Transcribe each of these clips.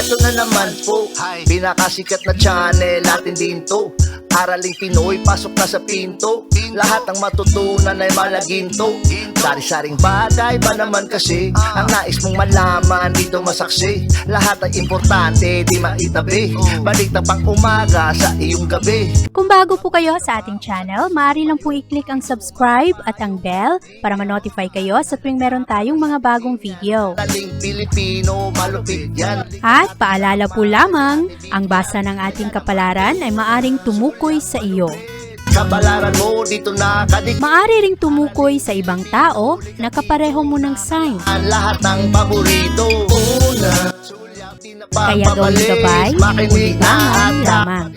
Eto na naman po, pinakasikat na channel natin din to. Araling Pinoy, pasok na sa pinto. Lahat ng matutunan ay malaginto. Sari-saring bagay ba naman kasi ang nais mong malaman dito masaksi. Lahat ay importante, di maitabi. Balik na pang umaga sa iyong gabi. Kung bago po kayo sa ating channel, maaari lang po i-click ang subscribe at ang bell para ma-notify kayo sa tuwing meron tayong mga bagong video. Taling Pilipino, malupit yan. At paalala po lamang, ang basa ng ating kapalaran ay maaring tumukoy sa iyo. Kapalaran mo dito nakadik. Maaari ring tumukoy sa ibang tao na kapareho mo ng sign. Lahat ng paborito. Una, Kaya gawing gabay, makinig libangan at lamang.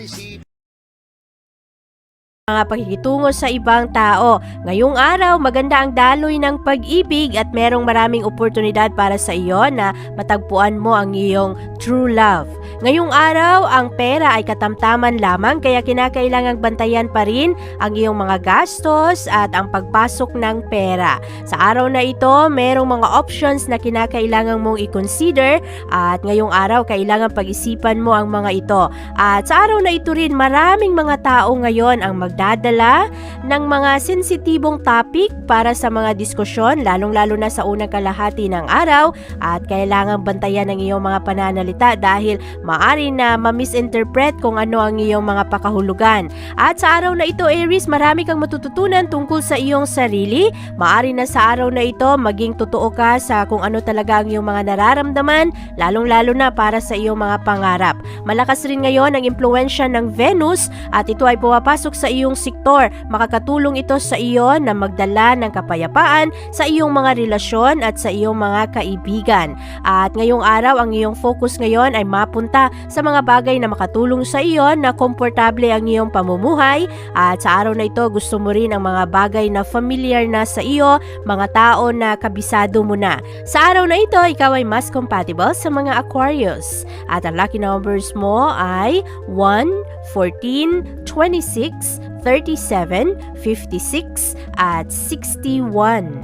Mga pakikitungo sa ibang tao. Ngayong araw, maganda ang daloy ng pag-ibig at merong maraming oportunidad para sa iyo na matagpuan mo ang iyong true love. Ngayong araw, ang pera ay katamtaman lamang kaya kinakailangang bantayan pa rin ang iyong mga gastos at ang pagpasok ng pera. Sa araw na ito, merong mga options na kinakailangan mong i-consider at ngayong araw, kailangan pag-isipan mo ang mga ito. At sa araw na ito rin, maraming mga tao ngayon ang magdadala ng mga sensitibong topic para sa mga diskusyon, lalong-lalo na sa unang kalahati ng araw at kailangan bantayan ang iyong mga pananalita dahil maari na ma-misinterpret kung ano ang iyong mga pakahulugan. At sa araw na ito, Aries, marami kang matututunan tungkol sa iyong sarili. Maari na sa araw na ito, maging totoo ka sa kung ano talaga ang iyong mga nararamdaman, lalong-lalo na para sa iyong mga pangarap. Malakas rin ngayon ang impluensya ng Venus at ito ay pumapasok sa iyong sektor. Makakatulong ito sa iyo na magdala ng kapayapaan sa iyong mga relasyon at sa iyong mga kaibigan. At ngayong araw, ang iyong focus ngayon ay mapunta sa mga bagay na makatulong sa iyo na komportable ang iyong pamumuhay. At sa araw na ito, gusto mo rin ang mga bagay na familiar na sa iyo, mga tao na kabisado mo na. Sa araw na ito, ikaw ay mas compatible sa mga Aquarius. At ang lucky numbers mo ay 1, 14, 26, 37, 56, at 61.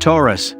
Taurus.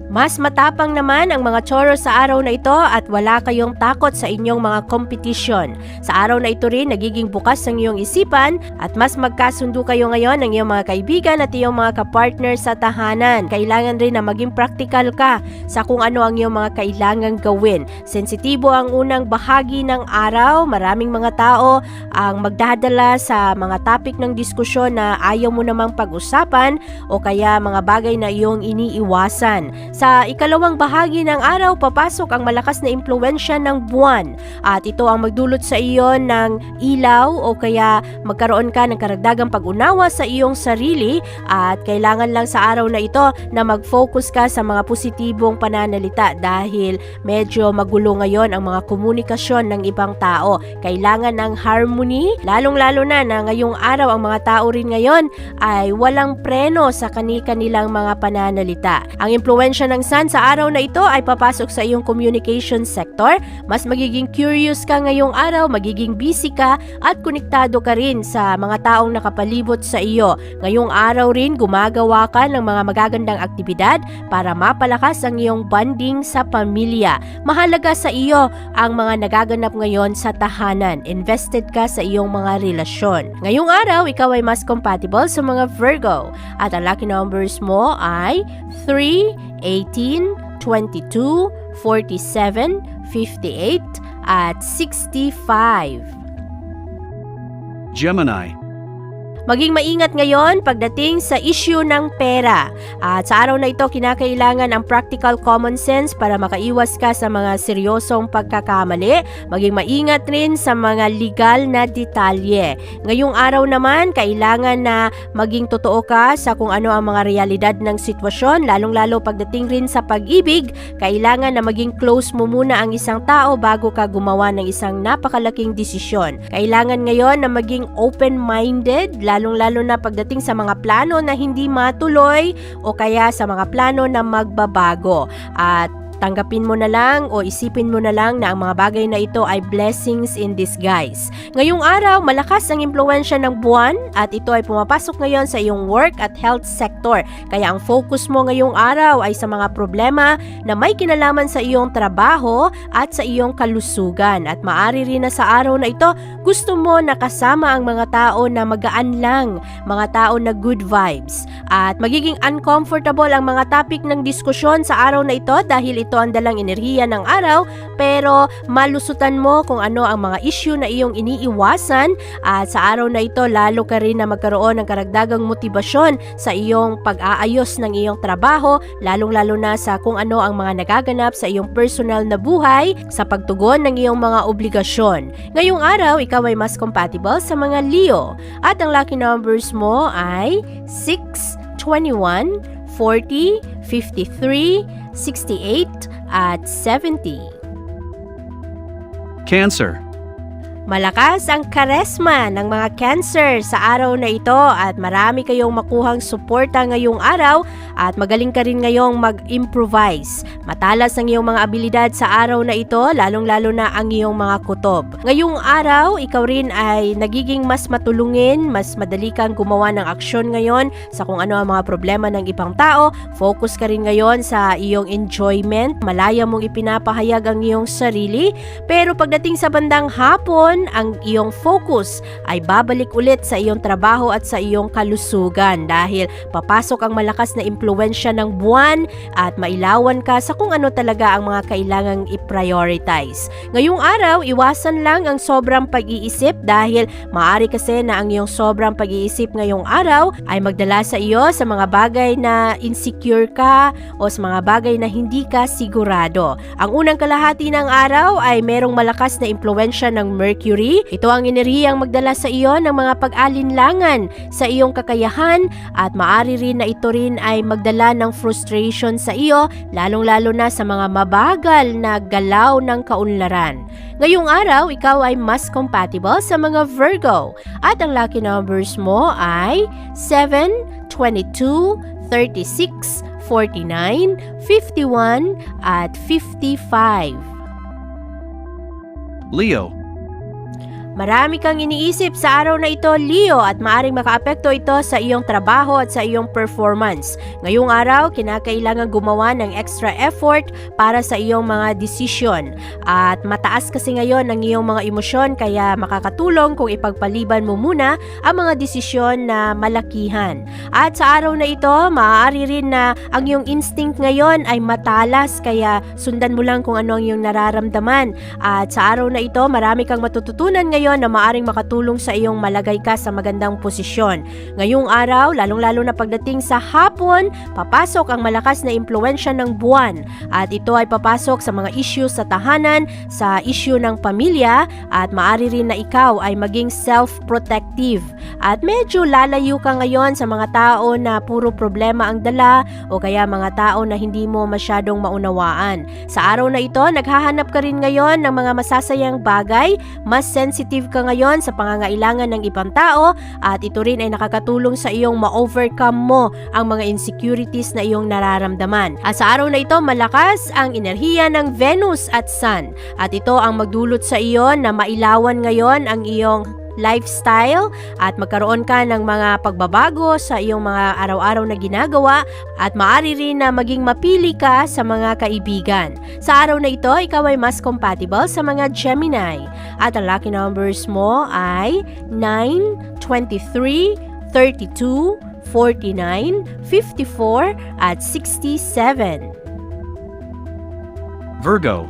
Mas matapang naman ang mga Taurus sa araw na ito at wala kayong takot sa inyong mga competition. Sa araw na ito rin, nagiging bukas ang iyong isipan at mas magkasundo kayo ngayon ng iyong mga kaibigan at iyong mga kapartner sa tahanan. Kailangan rin na maging practical ka sa kung ano ang iyong mga kailangang gawin. Sensitibo ang unang bahagi ng araw. Maraming mga tao ang magdadala sa mga topic ng diskusyon na ayaw mo namang pag-usapan o kaya mga bagay na iyong iniiwasan. Sa ikalawang bahagi ng araw, papasok ang malakas na impluensya ng buwan at ito ang magdulot sa iyo ng ilaw o kaya magkaroon ka ng karagdagang pag-unawa sa iyong sarili at kailangan lang sa araw na ito na mag-focus ka sa mga positibong pananalita dahil medyo magulo ngayon ang mga komunikasyon ng ibang tao. Kailangan ng harmony, lalong-lalo na ngayong araw ang mga tao rin ngayon ay walang preno sa kani-kanilang mga pananalita. Ang impluensya ng Sun sa araw na ito ay papasok sa iyong communication sector. Mas magiging curious ka ngayong araw, magiging busy ka at konektado ka rin sa mga taong nakapalibot sa iyo. Ngayong araw rin, gumagawa ka ng mga magagandang aktibidad para mapalakas ang iyong bonding sa pamilya. Mahalaga sa iyo ang mga nagaganap ngayon sa tahanan. Invested ka sa iyong mga relasyon. Ngayong araw, ikaw ay mas compatible sa mga Virgo at ang lucky numbers mo ay 3, 18, 22, 47, 58, at 65. Gemini. Maging maingat ngayon pagdating sa issue ng pera. At sa araw na ito, kinakailangan ang practical common sense para makaiwas ka sa mga seryosong pagkakamali. Maging maingat rin sa mga legal na detalye. Ngayong araw naman, kailangan na maging totoo ka sa kung ano ang mga realidad ng sitwasyon. Lalong-lalo pagdating rin sa pag-ibig, kailangan na maging close mo muna ang isang tao bago ka gumawa ng isang napakalaking desisyon. Kailangan ngayon na maging open-minded, lalong-lalo na pagdating sa mga plano na hindi matuloy o kaya sa mga plano na magbabago. At tanggapin mo na lang o isipin mo na lang na ang mga bagay na ito ay blessings in disguise. Ngayong araw, malakas ang impluwensya ng buwan at ito ay pumapasok ngayon sa iyong work at health sector. Kaya ang focus mo ngayong araw ay sa mga problema na may kinalaman sa iyong trabaho at sa iyong kalusugan. At maari rin na sa araw na ito, gusto mo na kasama ang mga tao na magaan lang, mga tao na good vibes. At magiging uncomfortable ang mga topic ng diskusyon sa araw na ito dahil ito ang dalang enerhiya ng araw, pero malusutan mo kung ano ang mga issue na iyong iniiwasan at sa araw na ito lalo ka rin na magkaroon ng karagdagang motibasyon sa iyong pag-aayos ng iyong trabaho, lalong-lalo na sa kung ano ang mga nagaganap sa iyong personal na buhay sa pagtugon ng iyong mga obligasyon. Ngayong araw, ikaw ay mas compatible sa mga Leo at ang lucky numbers mo ay 6, 21, 40, 53, 68, at 70. Cancer. Malakas ang karesma ng mga Cancer sa araw na ito at marami kayong makuhang suporta ngayong araw at magaling ka rin ngayong mag-improvise. Matalas ang iyong mga abilidad sa araw na ito, lalong-lalo na ang iyong mga kutob. Ngayong araw, ikaw rin ay nagiging mas matulungin, mas madali kang gumawa ng aksyon ngayon sa kung ano ang mga problema ng ibang tao. Focus ka rin ngayon sa iyong enjoyment, malaya mong ipinapahayag ang iyong sarili. Pero pagdating sa bandang hapon, ang iyong focus ay babalik ulit sa iyong trabaho at sa iyong kalusugan dahil papasok ang malakas na impluwensya ng buwan at mailawan ka sa kung ano talaga ang mga kailangang i-prioritize. Ngayong araw, iwasan lang ang sobrang pag-iisip dahil maaari kasi na ang iyong sobrang pag-iisip ngayong araw ay magdala sa iyo sa mga bagay na insecure ka o sa mga bagay na hindi ka sigurado. Ang unang kalahati ng araw ay merong malakas na impluwensya ng Mercury. Ito ang enerhiyang magdala sa iyo ng mga pag-alinlangan sa iyong kakayahan at maaari rin na ito rin ay magdala ng frustration sa iyo, lalong-lalo na sa mga mabagal na galaw ng kaunlaran. Ngayong araw, ikaw ay mas compatible sa mga Virgo at ang lucky numbers mo ay 7, 22, 36, 49, 51, at 55. Leo. Marami kang iniisip sa araw na ito, Leo, at maaring makaapekto ito sa iyong trabaho at sa iyong performance. Ngayong araw, kinakailangan gumawa ng extra effort para sa iyong mga desisyon. At mataas kasi ngayon ang iyong mga emosyon kaya makakatulong kung ipagpaliban mo muna ang mga desisyon na malakihan. At sa araw na ito, maaari rin na ang iyong instinct ngayon ay matalas kaya sundan mo lang kung ano ang iyong nararamdaman. At sa araw na ito, marami kang matututunan ngayon na maaring makatulong sa iyong malagay ka sa magandang posisyon. Ngayong araw, lalong-lalo na pagdating sa hapon, papasok ang malakas na impluwensya ng buwan at ito ay papasok sa mga issue sa tahanan, sa issue ng pamilya at maaari rin na ikaw ay maging self-protective at medyo lalayo ka ngayon sa mga tao na puro problema ang dala o kaya mga tao na hindi mo masyadong maunawaan. Sa araw na ito, naghahanap ka rin ngayon ng mga masasayang bagay, mas sensitive ka ngayon sa pangangailangan ng ibang tao at ito rin ay nakakatulong sa iyong ma-overcome mo ang mga insecurities na iyong nararamdaman. At sa araw na ito, malakas ang enerhiya ng Venus at Sun at ito ang magdulot sa iyo na mailawan ngayon ang iyong lifestyle at magkaroon ka ng mga pagbabago sa iyong mga araw-araw na ginagawa at maaari rin na maging mapili ka sa mga kaibigan. Sa araw na ito, ikaw ay mas compatible sa mga Gemini at ang lucky numbers mo ay 9, 23, 32, 49, 54, at 67. Virgo.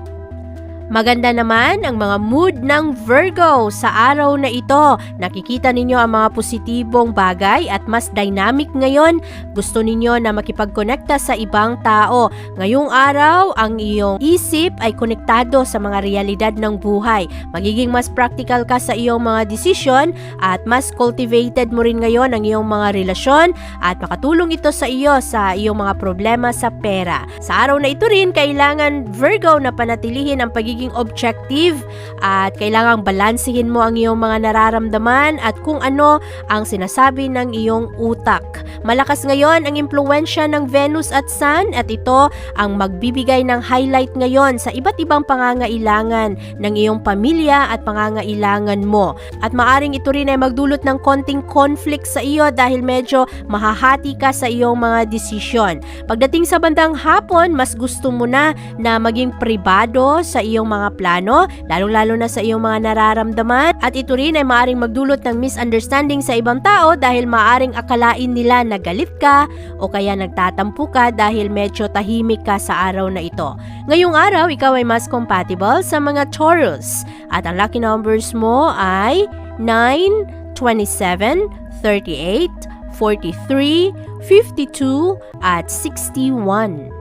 Maganda naman ang mga mood ng Virgo sa araw na ito. Nakikita ninyo ang mga positibong bagay at mas dynamic ngayon. Gusto ninyo na makipagkonekta sa ibang tao. Ngayong araw, ang iyong isip ay konektado sa mga realidad ng buhay. Magiging mas practical ka sa iyong mga desisyon at mas cultivated mo rin ngayon ang iyong mga relasyon at makatulong ito sa iyo sa iyong mga problema sa pera. Sa araw na ito rin, kailangan Virgo na panatilihin ang pagiging magiging objective at kailangang balansehin mo ang iyong mga nararamdaman at kung ano ang sinasabi ng iyong utak. Malakas ngayon ang impluwensya ng Venus at Sun at ito ang magbibigay ng highlight ngayon sa iba't ibang pangangailangan ng iyong pamilya at pangangailangan mo. At maaring ito rin ay magdulot ng konting conflict sa iyo dahil medyo mahahati ka sa iyong mga desisyon. Pagdating sa bandang hapon, mas gusto mo na maging pribado sa iyong mga plano, lalong-lalo na sa iyong mga nararamdaman at ito rin ay maaring magdulot ng misunderstanding sa ibang tao dahil maaring akalain nila na galit ka o kaya nagtatampo ka dahil medyo tahimik ka sa araw na ito. Ngayong araw, ikaw ay mas compatible sa mga Taurus at ang lucky numbers mo ay 9, 27, 38, 43, 52 at 61.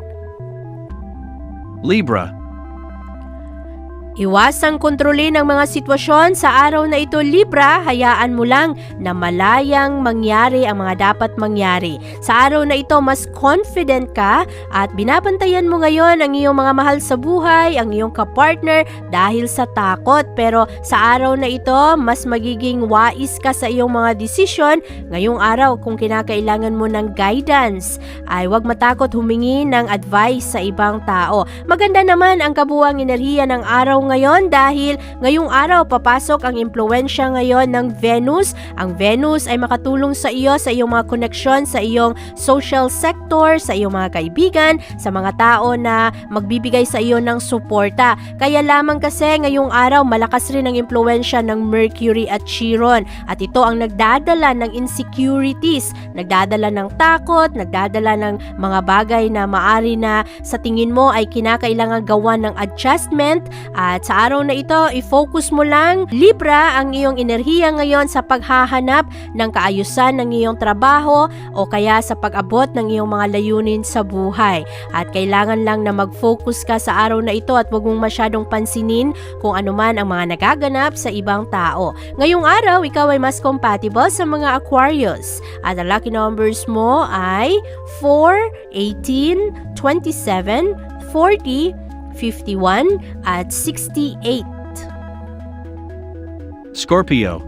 Libra. Iwasang kontrolin ang mga sitwasyon sa araw na ito, Libra. Hayaan mo lang na malayang mangyari ang mga dapat mangyari. Sa araw na ito, mas confident ka at binabantayan mo ngayon ang iyong mga mahal sa buhay, ang iyong kapartner dahil sa takot. Pero sa araw na ito, mas magiging wais ka sa iyong mga desisyon. Ngayong araw, kung kinakailangan mo ng guidance, ay huwag matakot humingi ng advice sa ibang tao. Maganda naman ang kabuuang enerhiya ng araw ngayon dahil ngayong araw papasok ang impluwensya ngayon ng Venus. Ang Venus ay makatulong sa iyo sa iyong mga koneksyon, sa iyong social sector, sa iyong mga kaibigan, sa mga tao na magbibigay sa iyo ng suporta. Kaya lamang kasi ngayong araw malakas rin ang impluwensya ng Mercury at Chiron at ito ang nagdadala ng insecurities, nagdadala ng takot, nagdadala ng mga bagay na maari na sa tingin mo ay kinakailangan gawan ng adjustment. At sa araw na ito, i-focus mo lang, Libra, ang iyong enerhiya ngayon sa paghahanap ng kaayusan ng iyong trabaho o kaya sa pag-abot ng iyong mga layunin sa buhay. At kailangan lang na mag-focus ka sa araw na ito at huwag mong masyadong pansinin kung ano man ang mga nagaganap sa ibang tao. Ngayong araw, ikaw ay mas compatible sa mga Aquarius. At ang lucky numbers mo ay 4, 18, 27, 40, 51 at 68. Scorpio.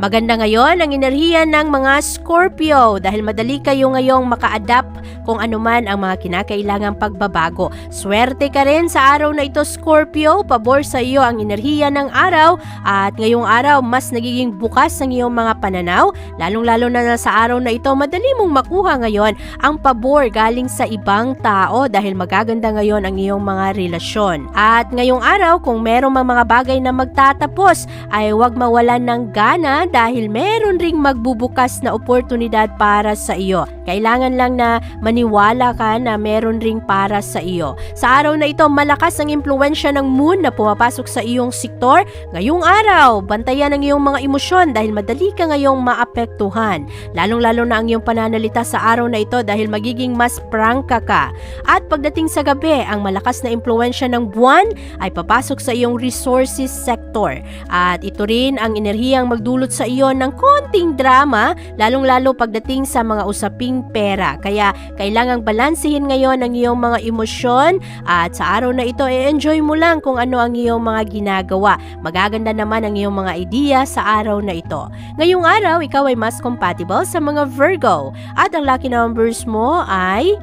Maganda ngayon ang enerhiya ng mga Scorpio dahil madali kayo ngayong maka-adapt kung anuman ang mga kinakailangang pagbabago. Swerte ka rin sa araw na ito, Scorpio. Pabor sa iyo ang enerhiya ng araw at ngayong araw mas nagiging bukas ang iyong mga pananaw. Lalong-lalo na sa araw na ito, madali mong makuha ngayon ang pabor galing sa ibang tao dahil magaganda ngayon ang iyong mga relasyon. At ngayong araw, kung merong mga bagay na magtatapos, ay huwag mawalan ng gana dahil meron ring magbubukas na oportunidad para sa iyo. Kailangan lang na maniwala ka na meron ring para sa iyo. Sa araw na ito, malakas ang impluwensya ng moon na pumapasok sa iyong sektor. Ngayong araw, bantayan ang iyong mga emosyon dahil madali ka ngayong maapektuhan. Lalong-lalo na ang iyong pananalita sa araw na ito dahil magiging mas prangka ka. At pagdating sa gabi, ang malakas na impluwensya ng buwan ay papasok sa iyong resources sector. At ito rin ang enerhiyang magdulot sa iyo ng konting drama, lalong-lalo pagdating sa mga usaping pera. Kaya kailangang balansehin ngayon ang iyong mga emosyon at sa araw na ito, enjoy mo lang kung ano ang iyong mga ginagawa. Magaganda naman ang iyong mga ideya sa araw na ito. Ngayong araw, ikaw ay mas compatible sa mga Virgo at ang lucky numbers mo ay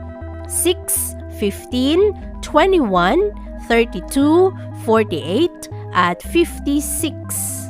6, 15, 21, 32, 48 at 56.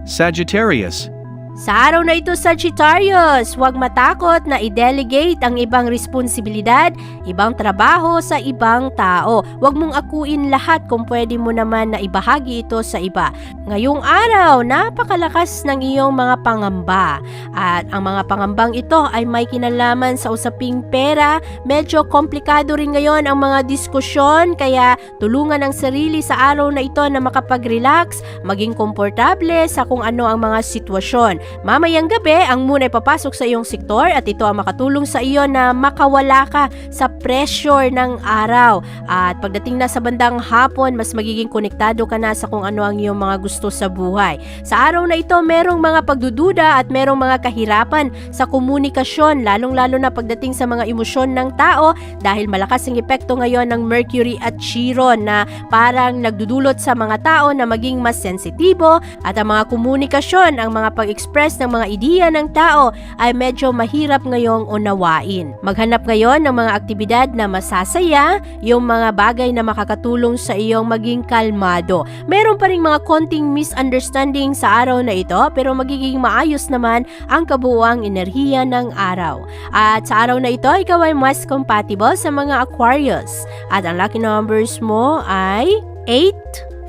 Sagittarius. Sa araw na ito, Sagittarius, huwag matakot na i-delegate ang ibang responsibilidad, ibang trabaho sa ibang tao. Huwag mong akuin lahat kung pwede mo naman na ibahagi ito sa iba. Ngayong araw, napakalakas ng iyong mga pangamba. At ang mga pangambang ito ay may kinalaman sa usaping pera. Medyo komplikado rin ngayon ang mga diskusyon, kaya tulungan ang sarili sa araw na ito na makapag-relax, maging komportable sa kung ano ang mga sitwasyon. Mamayang gabi, ang moon ay papasok sa iyong sektor at ito ang makatulong sa iyo na makawala ka sa pressure ng araw. At pagdating na sa bandang hapon, mas magiging konektado ka na sa kung ano ang iyong mga gusto sa buhay. Sa araw na ito, merong mga pagdududa at merong mga kahirapan sa komunikasyon, lalong-lalo na pagdating sa mga emosyon ng tao dahil malakas ang epekto ngayon ng Mercury at Chiron na parang nagdudulot sa mga tao na maging mas sensitibo at ang mga komunikasyon, ang mga pag-express ng mga ideya ng tao ay medyo mahirap ngayong unawain. Maghanap ngayon ng mga aktibidad na masasaya, yung mga bagay na makakatulong sa iyong maging kalmado. Meron pa ring mga konting misunderstanding sa araw na ito pero magiging maayos naman ang kabuuang enerhiya ng araw. At sa araw na ito, ikaw ay mas compatible sa mga Aquarius. At ang lucky numbers mo ay 8,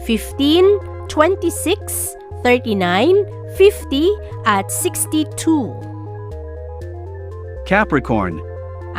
15, 26, 39, 50 at 62. Capricorn.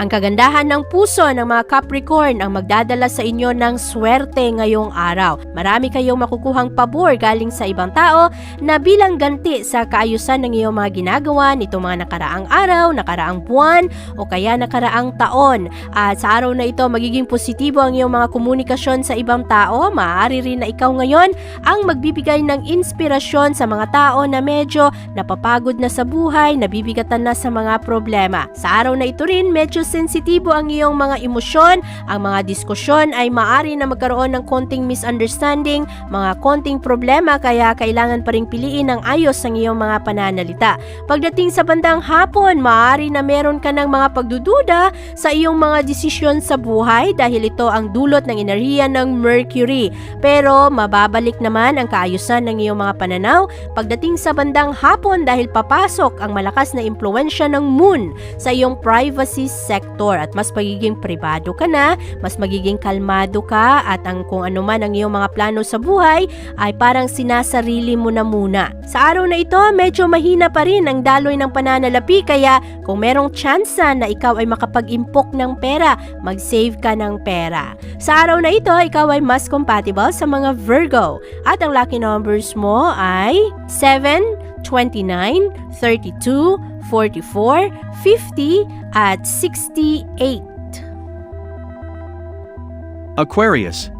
Ang kagandahan ng puso ng mga Capricorn ang magdadala sa inyo ng swerte ngayong araw. Marami kayong makukuhang pabor galing sa ibang tao na bilang ganti sa kaayusan ng iyong mga ginagawa nitong mga nakaraang araw, nakaraang buwan o kaya nakaraang taon. At sa araw na ito, magiging positibo ang iyong mga komunikasyon sa ibang tao. Maaari rin na ikaw ngayon ang magbibigay ng inspirasyon sa mga tao na medyo napapagod na sa buhay, nabibigatan na sa mga problema. Sa araw na ito rin, medyo sensitibo ang iyong mga emosyon, ang mga diskusyon ay maaari na magkaroon ng konting misunderstanding, mga konting problema kaya kailangan pa ring piliin ng ayos ang iyong mga pananalita. Pagdating sa bandang hapon, maaari na meron ka ng mga pagdududa sa iyong mga desisyon sa buhay dahil ito ang dulot ng enerhiya ng Mercury. Pero mababalik naman ang kaayusan ng iyong mga pananaw pagdating sa bandang hapon dahil papasok ang malakas na impluwensya ng Moon sa iyong privacy sector at mas magiging pribado ka na, mas magiging kalmado ka at ang kung ano man ang iyong mga plano sa buhay ay parang sinasarili mo na muna. Sa araw na ito, medyo mahina pa rin ang daloy ng pananalapi kaya kung merong tsansa na ikaw ay makapag-impok ng pera, mag-save ka ng pera. Sa araw na ito, ikaw ay mas compatible sa mga Virgo at ang lucky numbers mo ay 7, 29, 32, 44, 50 at 68. Aquarius.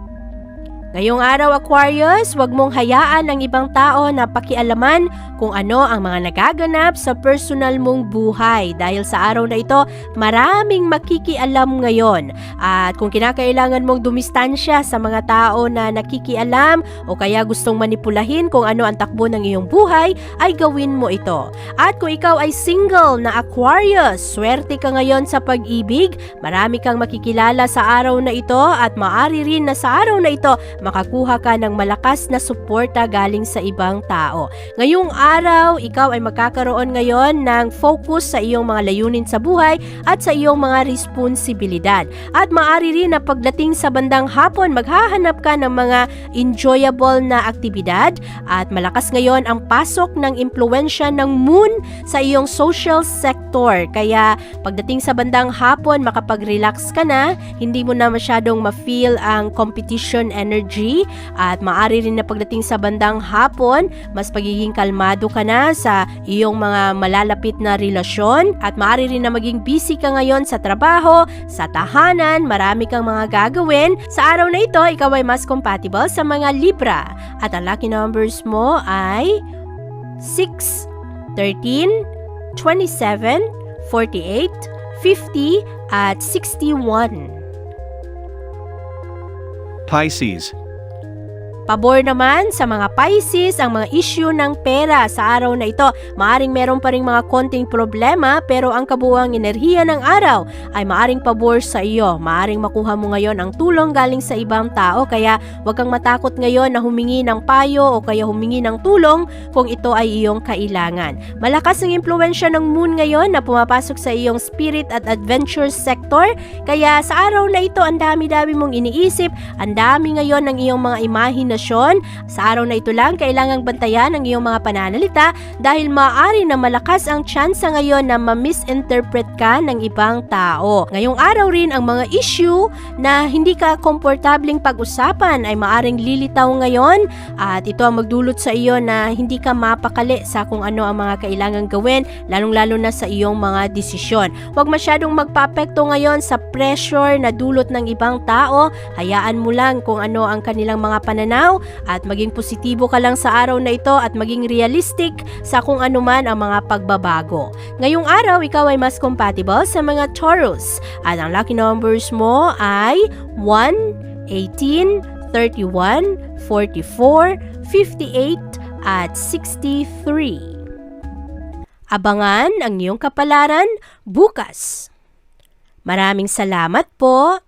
Ngayong araw Aquarius, huwag mong hayaan ng ibang tao na pakialaman kung ano ang mga nagaganap sa personal mong buhay dahil sa araw na ito maraming makikialam ngayon at kung kinakailangan mong dumistansya sa mga tao na nakikialam o kaya gustong manipulahin kung ano ang takbo ng iyong buhay ay gawin mo ito. At kung ikaw ay single na Aquarius, swerte ka ngayon sa pag-ibig, marami kang makikilala sa araw na ito at maaari rin na sa araw na ito makakuha ka ng malakas na suporta galing sa ibang tao. Ngayong araw, ikaw ay magkakaroon ngayon ng focus sa iyong mga layunin sa buhay at sa iyong mga responsibilidad. At maaari rin na pagdating sa bandang hapon, maghahanap ka ng mga enjoyable na aktibidad at malakas ngayon ang pasok ng impluwensya ng Moon sa iyong social sector. Kaya pagdating sa bandang hapon, makapag-relax ka na, hindi mo na masyadong ma-feel ang competition energy at maaari rin na pagdating sa bandang hapon, mas pagiging kalmado ka na sa iyong mga malalapit na relasyon at maaari rin na maging busy ka ngayon sa trabaho, sa tahanan, marami kang mga gagawin. Sa araw na ito, ikaw ay mas compatible sa mga Libra at ang lucky numbers mo ay 6, 13, 27, 48, 50 at 61. Pisces. Pabor naman sa mga Pisces ang mga issue ng pera sa araw na ito. Maaring meron pa rin mga konting problema pero ang kabuuang enerhiya ng araw ay maaring pabor sa iyo. Maaring makuha mo ngayon ang tulong galing sa ibang tao kaya huwag kang matakot ngayon na humingi ng payo o kaya humingi ng tulong kung ito ay iyong kailangan. Malakas ang impluwensya ng Moon ngayon na pumapasok sa iyong spirit at adventure sector kaya sa araw na ito ang dami-dami mong iniisip, ang dami ngayon ng iyong mga imahinasyon sitwasyon. Sa araw na ito lang, kailangang bantayan ang iyong mga pananalita dahil maaari na malakas ang tsansa ngayon na ma-misinterpret ka ng ibang tao. Ngayong araw rin, ang mga issue na hindi ka komportabling pag-usapan ay maaring lilitaw ngayon at ito ang magdulot sa iyo na hindi ka mapakali sa kung ano ang mga kailangang gawin, lalong-lalo na sa iyong mga desisyon. Huwag masyadong magpaapekto ngayon sa pressure na dulot ng ibang tao. Hayaan mo lang kung ano ang kanilang mga pananaw at maging positibo ka lang sa araw na ito at maging realistic sa kung ano man ang mga pagbabago. Ngayong araw, ikaw ay mas compatible sa mga Taurus at ang lucky numbers mo ay 1, 18, 31, 44, 58 at 63. Abangan ang iyong kapalaran bukas. Maraming salamat po.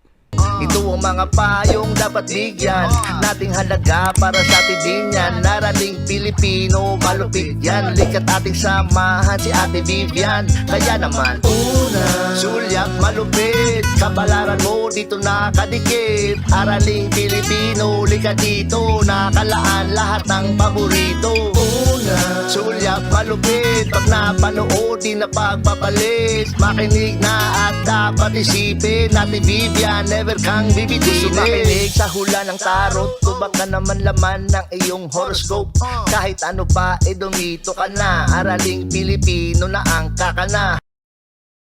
Ito ang mga payong dapat bigyan nating halaga para sa atin din yan. Narating Pilipino, malupit yan. Likat ating samahan si Ate Vivian. Kaya naman, una, sulyak malupit. Kapalaran mo dito nakadikit. Araling Pilipino, likat dito. Nakalaan lahat ng paborito. Una, sulyak malupit. Pag napanood, di na pagpapalit. Makinig na at dapat isipin. Ate Vivian, never kang bibitinin. Gusto makinig sa hula ng tarot. Tubak ka naman laman ng iyong horoscope. Kahit ano pa, dumito ka na. Araling Pilipino na ang kakana.